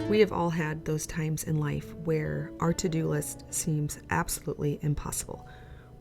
We have all had those times in life where our to-do list seems absolutely impossible.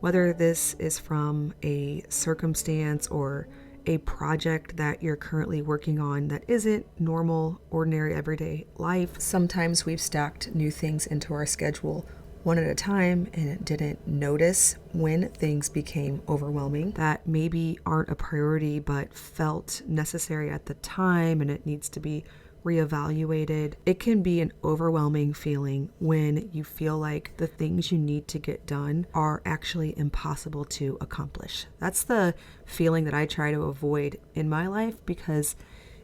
Whether this is from a circumstance or a project that you're currently working on that isn't normal, ordinary, everyday life. Sometimes we've stacked new things into our schedule one at a time and didn't notice when things became overwhelming that maybe aren't a priority but felt necessary at the time, and it needs to be reevaluated. It can be an overwhelming feeling when you feel like the things you need to get done are actually impossible to accomplish. That's the feeling that I try to avoid in my life because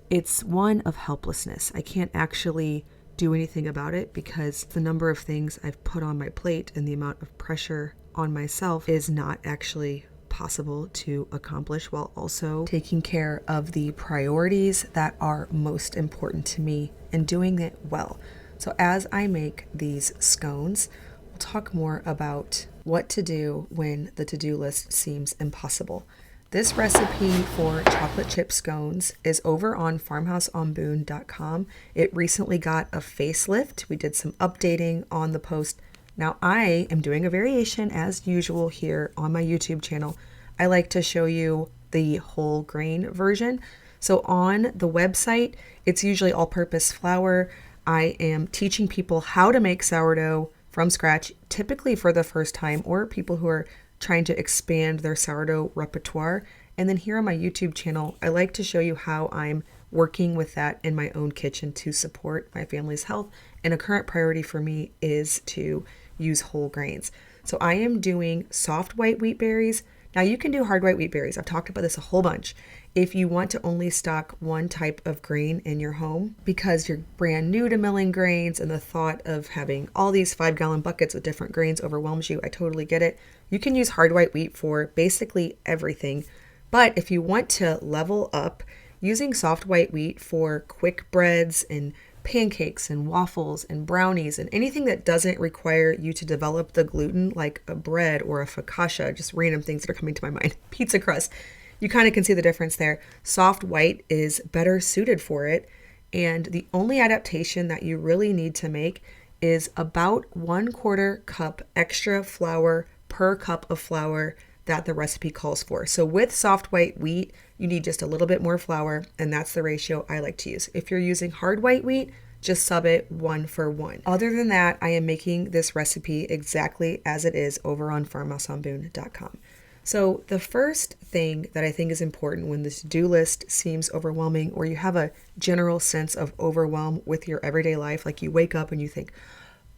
it's one of helplessness. I can't actually do anything about it because the number of things I've put on my plate and the amount of pressure on myself is not actually possible to accomplish while also taking care of the priorities that are most important to me and doing it well. So as I make these scones, we'll talk more about what to do when the to-do list seems impossible. This recipe for chocolate chip scones is over on farmhouseonboone.com. It recently got a facelift. We did some updating on the post. Now I am doing a variation as usual here on my YouTube channel. I like to show you the whole grain version. So on the website, it's usually all-purpose flour. I am teaching people how to make sourdough from scratch, typically for the first time, or people who are trying to expand their sourdough repertoire. And then here on my YouTube channel, I like to show you how I'm working with that in my own kitchen to support my family's health. And a current priority for me is to use whole grains. So I am doing soft white wheat berries. Now you can do hard white wheat berries. I've talked about this a whole bunch. If you want to only stock one type of grain in your home because you're brand new to milling grains and the thought of having all these 5-gallon buckets of different grains overwhelms you, I totally get it. You can use hard white wheat for basically everything. But if you want to level up, using soft white wheat for quick breads and pancakes and waffles and brownies and anything that doesn't require you to develop the gluten, like a bread or a focaccia, just random things that are coming to my mind, pizza crust, you kind of can see the difference there. Soft white is better suited for it. And the only adaptation that you really need to make is about 1/4 cup extra flour per cup of flour that the recipe calls for. So with soft white wheat, you need just a little bit more flour, and that's the ratio I like to use. If you're using hard white wheat, just sub it 1-for-1. Other than that, I am making this recipe exactly as it is over on farmhouseonboone.com. So the first thing that I think is important when the to-do list seems overwhelming, or you have a general sense of overwhelm with your everyday life, like you wake up and you think,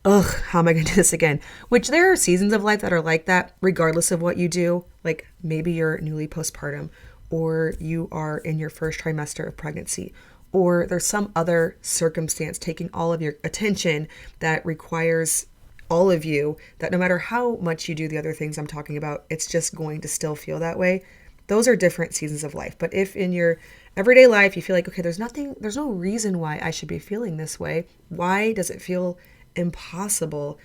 ugh, how am I going to do this again? Which there are seasons of life that are like that, regardless of what you do. Like maybe you're newly postpartum, or you are in your first trimester of pregnancy, or there's some other circumstance taking all of your attention that requires all of you, that no matter how much you do the other things I'm talking about, it's just going to still feel that way. Those are different seasons of life. But if in your everyday life you feel like, okay, there's no reason why I should be feeling this way. Why does it feel impossible?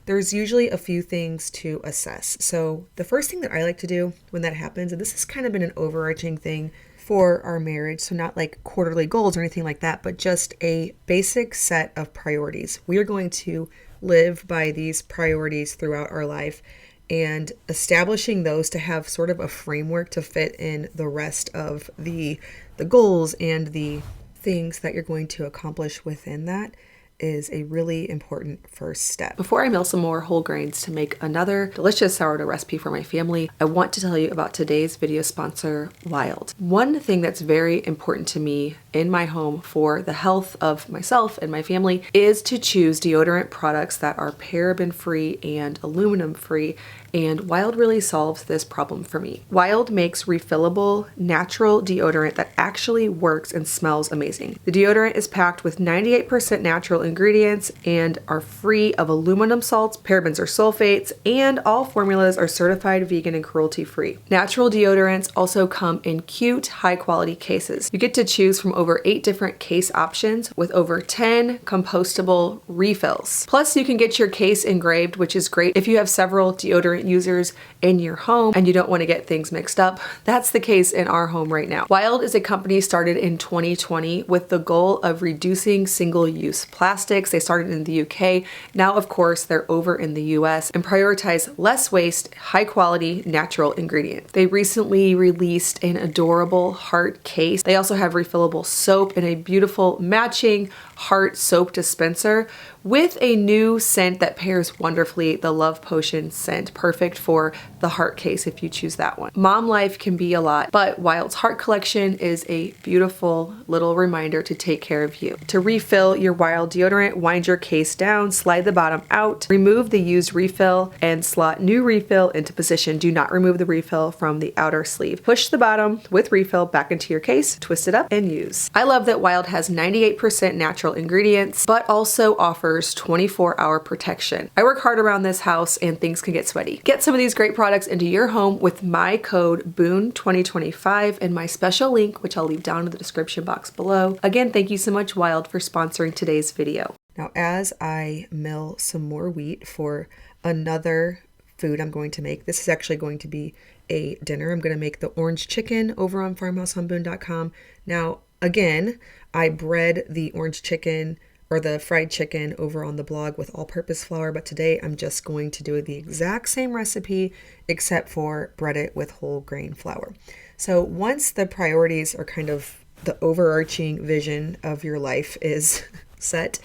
There's usually a few things to assess. So the first thing that I like to do when that happens, and this has kind of been an overarching thing for our marriage, so not like quarterly goals or anything like that, but just a basic set of priorities. We are going to live by these priorities throughout our life, and establishing those to have sort of a framework to fit in the rest of the goals and the things that you're going to accomplish within that is a really important first step. Before I mill some more whole grains to make another delicious sourdough recipe for my family, I want to tell you about today's video sponsor, Wild. One thing that's very important to me in my home for the health of myself and my family is to choose deodorant products that are paraben-free and aluminum-free, and Wild really solves this problem for me. Wild makes refillable, natural deodorant that actually works and smells amazing. The deodorant is packed with 98% natural ingredients and are free of aluminum salts, parabens or sulfates, and all formulas are certified vegan and cruelty-free. Natural deodorants also come in cute, high-quality cases. You get to choose from over 8 different case options with over 10 compostable refills. Plus, you can get your case engraved, which is great if you have several deodorant users in your home and you don't want to get things mixed up. That's the case in our home right now. Wild is a company started in 2020 with the goal of reducing single-use plastics. They started in the UK. Now, of course, they're over in the US and prioritize less waste, high quality, natural ingredients. They recently released an adorable heart case. They also have refillable soap and a beautiful matching heart soap dispenser with a new scent that pairs wonderfully, the Love Potion scent, perfect for the heart case if you choose that one. Mom life can be a lot, but Wild's Heart Collection is a beautiful little reminder to take care of you. To refill your Wild deodorant, wind your case down, slide the bottom out, remove the used refill, and slot new refill into position. Do not remove the refill from the outer sleeve. Push the bottom with refill back into your case, twist it up, and use. I love that Wild has 98% natural ingredients, but also offers 24-hour protection. I work hard around this house and things can get sweaty. Get some of these great products into your home with my code BOON2025 and my special link, which I'll leave down in the description box below. Again, thank you so much, Wild, for sponsoring today's video. Now, as I mill some more wheat for another food I'm going to make, this is actually going to be a dinner. I'm going to make the orange chicken over on farmhouseonboone.com. Now, again, I bred the orange chicken or the fried chicken over on the blog with all-purpose flour, but today I'm just going to do the exact same recipe except for bread it with whole grain flour. So once the priorities are kind of the overarching vision of your life is set,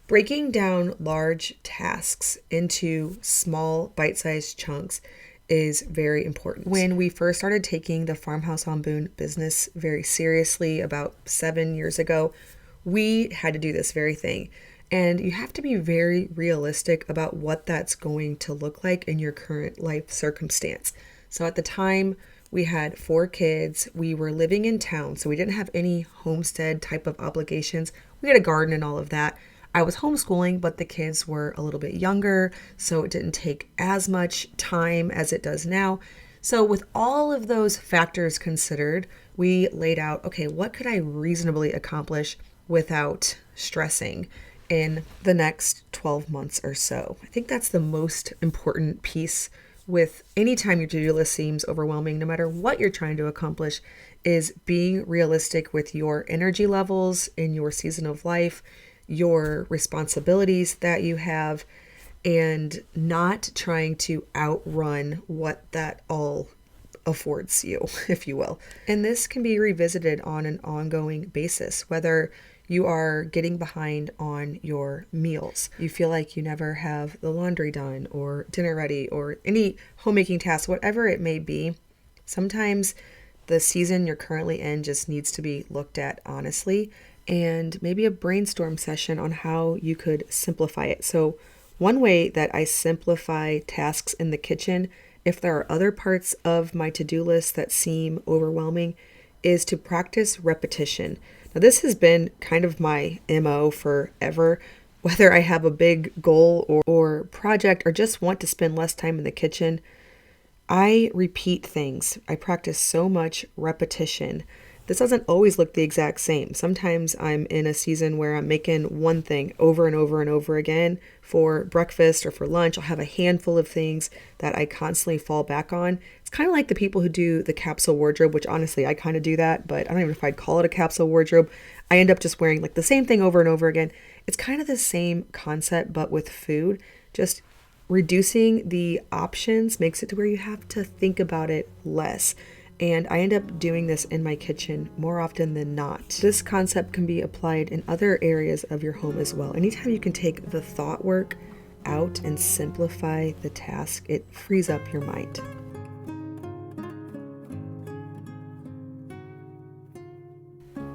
breaking down large tasks into small bite-sized chunks is very important. When we first started taking the Farmhouse on Boone business very seriously about 7 years ago, we had to do this very thing. And you have to be very realistic about what that's going to look like in your current life circumstance. So at the time, we had 4 kids. We were living in town, so we didn't have any homestead type of obligations. We had a garden and all of that. I was homeschooling, but the kids were a little bit younger, so it didn't take as much time as it does now. So with all of those factors considered, we laid out, okay, what could I reasonably accomplish without stressing in the next 12 months or so? I think that's the most important piece with any time your to-do list seems overwhelming, no matter what you're trying to accomplish, is being realistic with your energy levels in your season of life, your responsibilities that you have, and not trying to outrun what that all affords you, if you will. And this can be revisited on an ongoing basis, whether you are getting behind on your meals, you feel like you never have the laundry done or dinner ready or any homemaking tasks, whatever it may be. Sometimes the season you're currently in just needs to be looked at honestly, and maybe a brainstorm session on how you could simplify it. So one way that I simplify tasks in the kitchen, if there are other parts of my to-do list that seem overwhelming, is to practice repetition. Now, this has been kind of my MO forever, whether I have a big goal or project or just want to spend less time in the kitchen. I repeat things. I practice so much repetition. This doesn't always look the exact same. Sometimes I'm in a season where I'm making one thing over and over and over again for breakfast or for lunch. I'll have a handful of things that I constantly fall back on. It's kind of like the people who do the capsule wardrobe, which honestly, I kind of do that, but I don't even know if I'd call it a capsule wardrobe. I end up just wearing like the same thing over and over again. It's kind of the same concept, but with food. Just reducing the options makes it to where you have to think about it less. And I end up doing this in my kitchen more often than not. This concept can be applied in other areas of your home as well. Anytime you can take the thought work out and simplify the task, it frees up your mind.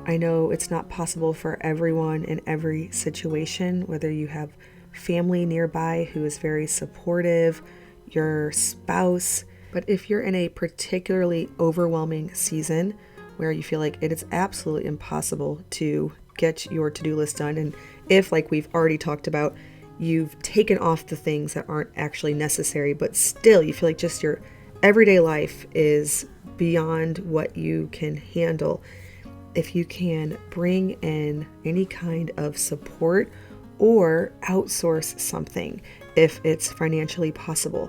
I know it's not possible for everyone in every situation, whether you have family nearby who is very supportive, your spouse. But if you're in a particularly overwhelming season where you feel like it is absolutely impossible to get your to-do list done, and if, like we've already talked about, you've taken off the things that aren't actually necessary, but still you feel like just your everyday life is beyond what you can handle, if you can bring in any kind of support or outsource something if it's financially possible.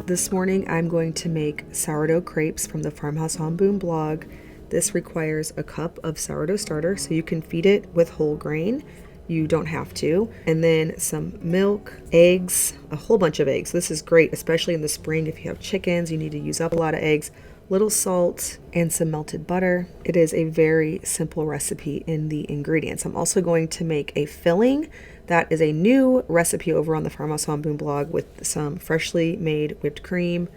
This morning I'm going to make sourdough crepes from the Farmhouse on Boom blog. This requires a cup of sourdough starter, so you can feed it with whole grain. You don't have to. And then some milk, eggs, a whole bunch of eggs. This is great, especially in the spring if you have chickens, you need to use up a lot of eggs. Little salt and some melted butter. It is a very simple recipe in the ingredients. I'm also going to make a filling. That is a new recipe over on the Farmhouse on Boom blog with some freshly made whipped cream,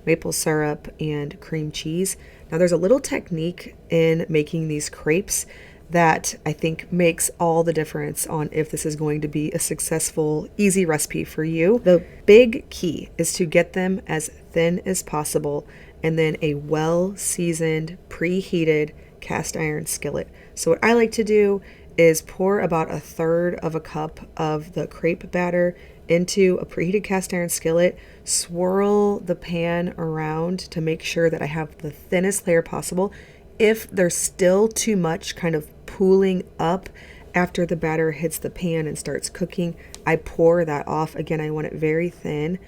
maple syrup, and cream cheese. Now there's a little technique in making these crepes that I think makes all the difference on if this is going to be a successful, easy recipe for you. The big key is to get them as thin as possible, and then a well-seasoned, preheated cast iron skillet. So what I like to do is pour about 1/3 of a cup of the crepe batter into a preheated cast iron skillet, swirl the pan around to make sure that I have the thinnest layer possible. If there's still too much kind of pooling up after the batter hits the pan and starts cooking, I pour that off. Again, I want it very thin.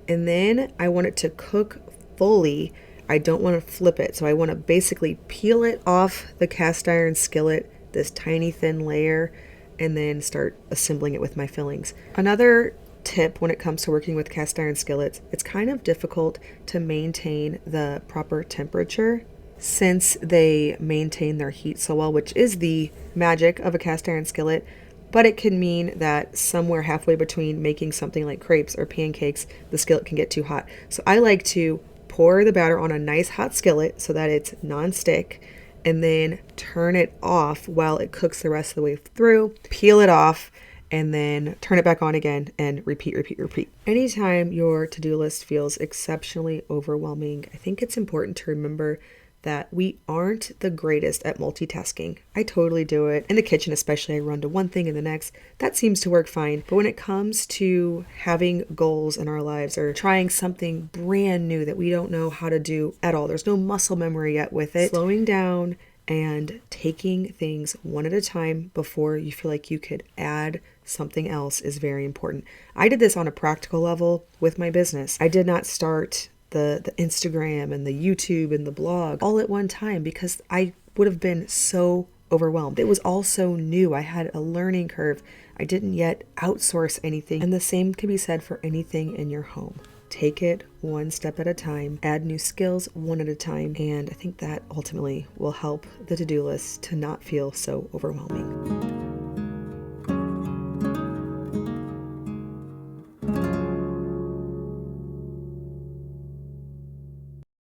And then I want it to cook fully. I don't want to flip it. So I want to basically peel it off the cast iron skillet, this tiny thin layer, and then start assembling it with my fillings. Another tip when it comes to working with cast iron skillets, it's kind of difficult to maintain the proper temperature since they maintain their heat so well, which is the magic of a cast iron skillet. But it can mean that somewhere halfway between making something like crepes or pancakes, the skillet can get too hot. So I like to pour the batter on a nice hot skillet so that it's non-stick, and then turn it off while it cooks the rest of the way through, peel it off, and then turn it back on again and repeat. Anytime your to-do list feels exceptionally overwhelming, I think it's important to remember that we aren't the greatest at multitasking. I totally do it. In the kitchen especially, I run to one thing and the next. That seems to work fine. But when it comes to having goals in our lives or trying something brand new that we don't know how to do at all, there's no muscle memory yet with it, slowing down and taking things one at a time before you feel like you could add something else is very important. I did this on a practical level with my business. I did not start the Instagram and the YouTube and the blog all at one time because I would have been so overwhelmed. It was all so new. I had a learning curve. I didn't yet outsource anything. And the same can be said for anything in your home. Take it one step at a time, add new skills one at a time, and I think that ultimately will help the to-do list to not feel so overwhelming.